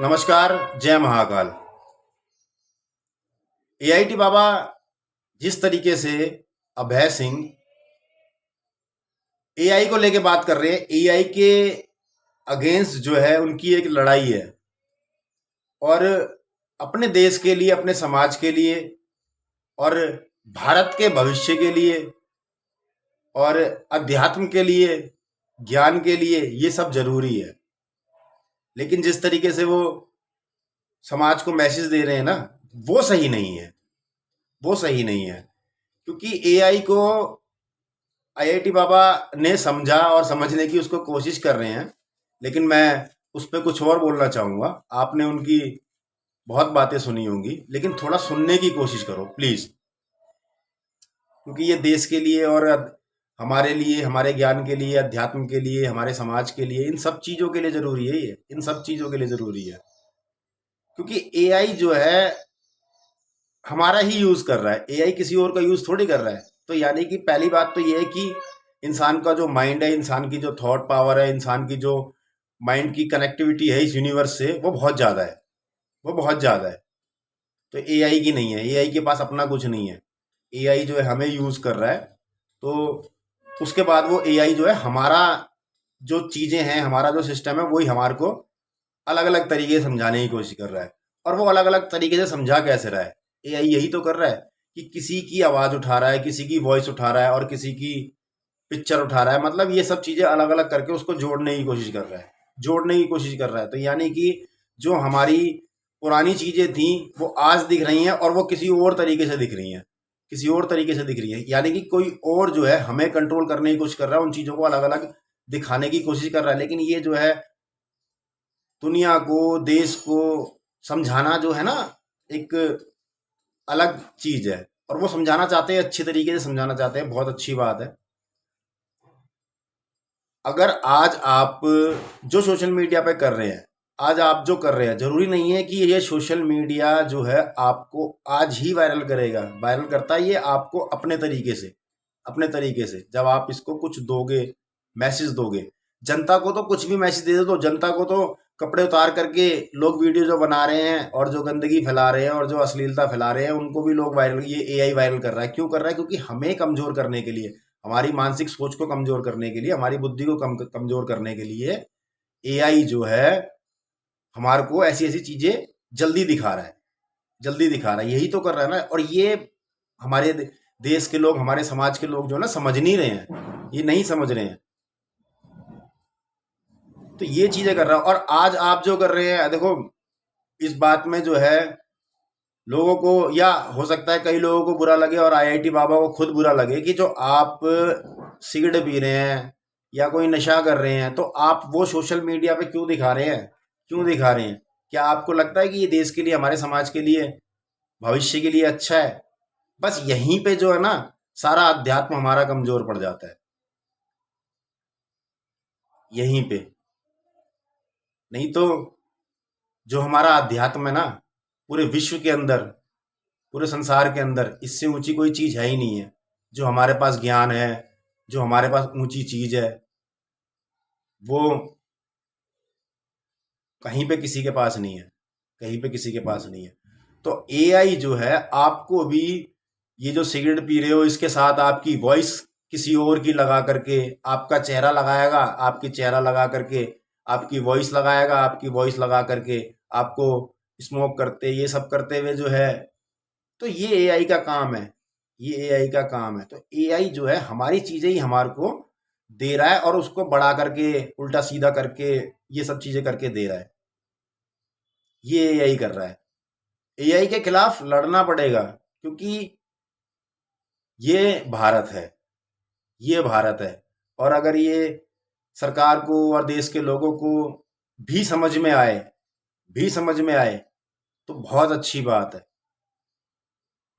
नमस्कार। जय महाकाल। एआईटी बाबा जिस तरीके से अभय सिंह एआई को लेके बात कर रहे हैं, एआई के अगेंस्ट जो है उनकी एक लड़ाई है और अपने देश के लिए, अपने समाज के लिए और भारत के भविष्य के लिए और अध्यात्म के लिए, ज्ञान के लिए ये सब जरूरी है। लेकिन जिस तरीके से वो समाज को मैसेज दे रहे हैं ना, वो सही नहीं है। वो सही नहीं है क्योंकि एआई को आईआईटी बाबा ने समझा और समझने की उसको कोशिश कर रहे हैं। लेकिन मैं उस पर कुछ और बोलना चाहूंगा। आपने उनकी बहुत बातें सुनी होंगी, लेकिन थोड़ा सुनने की कोशिश करो प्लीज, क्योंकि ये देश के लिए और हमारे लिए, हमारे ज्ञान के लिए, अध्यात्म के लिए, हमारे समाज के लिए, इन सब चीजों के लिए जरूरी है। ये इन सब चीजों के लिए जरूरी है क्योंकि एआई जो है हमारा ही यूज कर रहा है। एआई किसी और का यूज थोड़ी कर रहा है। तो यानी कि पहली बात तो ये है कि इंसान का जो माइंड है, इंसान की जो थॉट पावर है, इंसान की जो माइंड की कनेक्टिविटी है इस यूनिवर्स से, वो बहुत ज्यादा है। वो बहुत ज्यादा है। तो एआई की नहीं है। एआई के पास अपना कुछ नहीं है। एआई जो है हमें यूज कर रहा है। तो उसके बाद वो एआई जो है हमारा जो चीजें हैं, हमारा जो सिस्टम है, वही हमारे को अलग अलग तरीके से समझाने की कोशिश कर रहा है। और वो अलग अलग तरीके से समझा कैसे रहा है? एआई यही तो कर रहा है कि किसी की आवाज उठा रहा है, किसी की वॉइस उठा रहा है और किसी की पिक्चर उठा रहा है। मतलब ये सब चीजें अलग अलग करके उसको जोड़ने की कोशिश कर रहा है। जोड़ने की कोशिश कर रहा है। तो यानी कि जो हमारी पुरानी चीजें थी वो आज दिख रही हैं और वो किसी और तरीके से दिख रही हैं। किसी और तरीके से दिख रही है। यानी कि कोई और जो है हमें कंट्रोल करने की कोशिश कर रहा है, उन चीजों को अलग अलग दिखाने की कोशिश कर रहा है। लेकिन ये जो है दुनिया को, देश को समझाना जो है ना, एक अलग चीज है। और वो समझाना चाहते हैं, अच्छी तरीके से समझाना चाहते हैं, बहुत अच्छी बात है। अगर आज आप जो सोशल मीडिया पे कर रहे हैं, आज आप जो कर रहे हैं, जरूरी नहीं है कि ये सोशल मीडिया जो है आपको आज ही वायरल करेगा। वायरल करता है ये आपको अपने तरीके से। अपने तरीके से जब आप इसको कुछ दोगे, मैसेज दोगे, जनता को तो कुछ भी मैसेज दे दो। तो जनता को तो कपड़े उतार करके लोग वीडियो जो बना रहे हैं और जो गंदगी फैला रहे हैं और जो अश्लीलता फैला रहे हैं, उनको भी लोग वायरल, ये एआई वायरल कर रहा है। क्यों कर रहा है? क्योंकि हमें कमजोर करने के लिए, हमारी मानसिक सोच को कमजोर करने के लिए, हमारी बुद्धि को कमजोर करने के लिए एआई जो है हमारे को ऐसी ऐसी चीजें जल्दी दिखा रहा है। जल्दी दिखा रहा है, यही तो कर रहा है ना। और ये हमारे देश के लोग, हमारे समाज के लोग जो है ना, समझ नहीं रहे हैं। ये नहीं समझ रहे हैं। तो ये चीजें कर रहा है। और आज आप जो कर रहे हैं, देखो, इस बात में जो है लोगों को, या हो सकता है कई लोगों को बुरा लगे और आईआईटी बाबा को खुद बुरा लगे कि जो आप सिगरेट पी रहे हैं या कोई नशा कर रहे हैं, तो आप वो सोशल मीडिया पे क्यों दिखा रहे हैं? क्यों दिखा रहे हैं? क्या आपको लगता है कि ये देश के लिए, हमारे समाज के लिए, भविष्य के लिए अच्छा है? बस यहीं पे जो है ना, सारा अध्यात्म हमारा कमजोर पड़ जाता है। यहीं पे। नहीं तो जो हमारा अध्यात्म है ना, पूरे विश्व के अंदर, पूरे संसार के अंदर इससे ऊंची कोई चीज है ही नहीं है। जो हमारे पास ज्ञान है, जो हमारे पास ऊंची चीज है, वो कहीं पे किसी के पास नहीं है। कहीं पे किसी के पास नहीं है। तो एआई जो है आपको भी, ये जो सिगरेट पी रहे हो इसके साथ आपकी वॉइस किसी और की लगा करके, आपका चेहरा लगाएगा, आपकी चेहरा लगा करके आपकी वॉइस लगाएगा, आपकी वॉइस लगा करके आपको स्मोक करते, ये सब करते हुए जो है, तो ये एआई का काम है। ये एआई का काम है। तो एआई जो है हमारी चीजें ही हमारे को दे रहा है और उसको बढ़ा करके, उल्टा सीधा करके, ये सब चीजें करके दे रहा है। ये एआई कर रहा है। एआई के खिलाफ लड़ना पड़ेगा क्योंकि ये भारत है। ये भारत है। और अगर ये सरकार को और देश के लोगों को भी समझ में आए, भी समझ में आए, तो बहुत अच्छी बात है।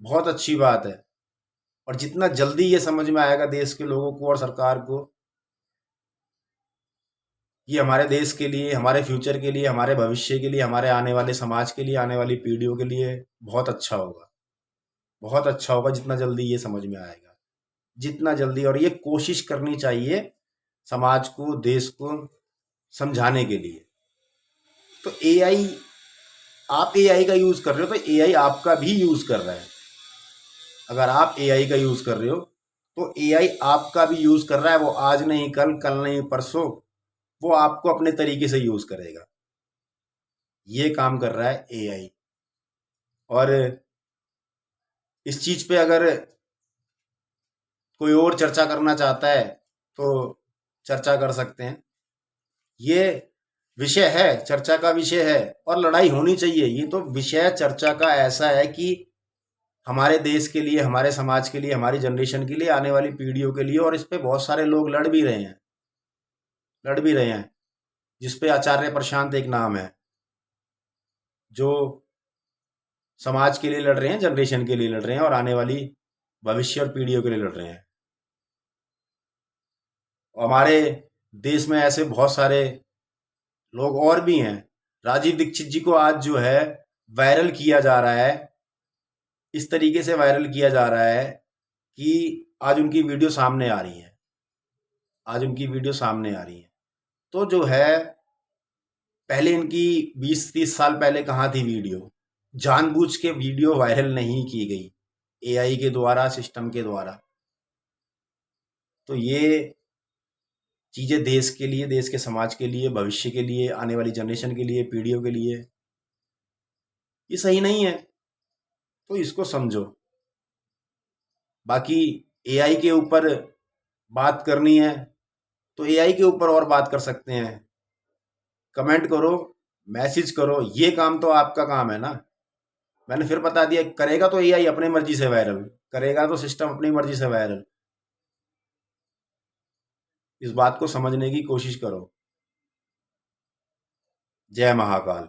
बहुत अच्छी बात है। और जितना जल्दी ये समझ में आएगा देश के लोगों को और सरकार को, ये हमारे देश के लिए, हमारे फ्यूचर के लिए, हमारे भविष्य के लिए, हमारे आने वाले समाज के लिए, आने वाली पीढ़ियों के लिए बहुत अच्छा होगा। बहुत अच्छा होगा जितना जल्दी ये समझ में आएगा। जितना जल्दी। और ये कोशिश करनी चाहिए समाज को, देश को समझाने के लिए। तो एआई, आप एआई का यूज कर रहे हो तो एआई आपका भी यूज कर रहा है। अगर आप एआई का यूज कर रहे हो तो एआई आपका भी यूज कर रहा है। वो आज नहीं कल, कल नहीं परसों, वो आपको अपने तरीके से यूज करेगा। ये काम कर रहा है एआई। और इस चीज पे अगर कोई और चर्चा करना चाहता है तो चर्चा कर सकते हैं। ये विषय है, चर्चा का विषय है, और लड़ाई होनी चाहिए। ये तो विषय चर्चा का ऐसा है कि हमारे देश के लिए, हमारे समाज के लिए, हमारी जनरेशन के लिए, आने वाली पीढ़ियों के लिए, और इस पे बहुत सारे लोग लड़ भी रहे हैं। जिसपे आचार्य प्रशांत एक नाम है, जो समाज के लिए लड़ रहे हैं, जनरेशन के लिए लड़ रहे हैं, और आने वाली भविष्य और पीढ़ियों के लिए लड़ रहे हैं। और हमारे देश में ऐसे बहुत सारे लोग और भी हैं। राजीव दीक्षित जी को आज जो है वायरल किया जा रहा है, इस तरीके से वायरल किया जा रहा है कि आज उनकी वीडियो सामने आ रही है। तो जो है, पहले इनकी 20-30 साल पहले कहाँ थी वीडियो? जानबूझ के वीडियो वायरल नहीं की गई एआई के द्वारा, सिस्टम के द्वारा। तो ये चीजें देश के लिए, देश के समाज के लिए, भविष्य के लिए, आने वाली जनरेशन के लिए, पीढ़ियों के लिए ये सही नहीं है। तो इसको समझो। बाकी एआई के ऊपर बात करनी है तो एआई के ऊपर और बात कर सकते हैं। कमेंट करो, मैसेज करो, ये काम तो आपका काम है ना। मैंने फिर बता दिया, करेगा तो एआई अपनी मर्जी से वायरल करेगा, तो सिस्टम अपनी मर्जी से वायरल। इस बात को समझने की कोशिश करो। जय महाकाल।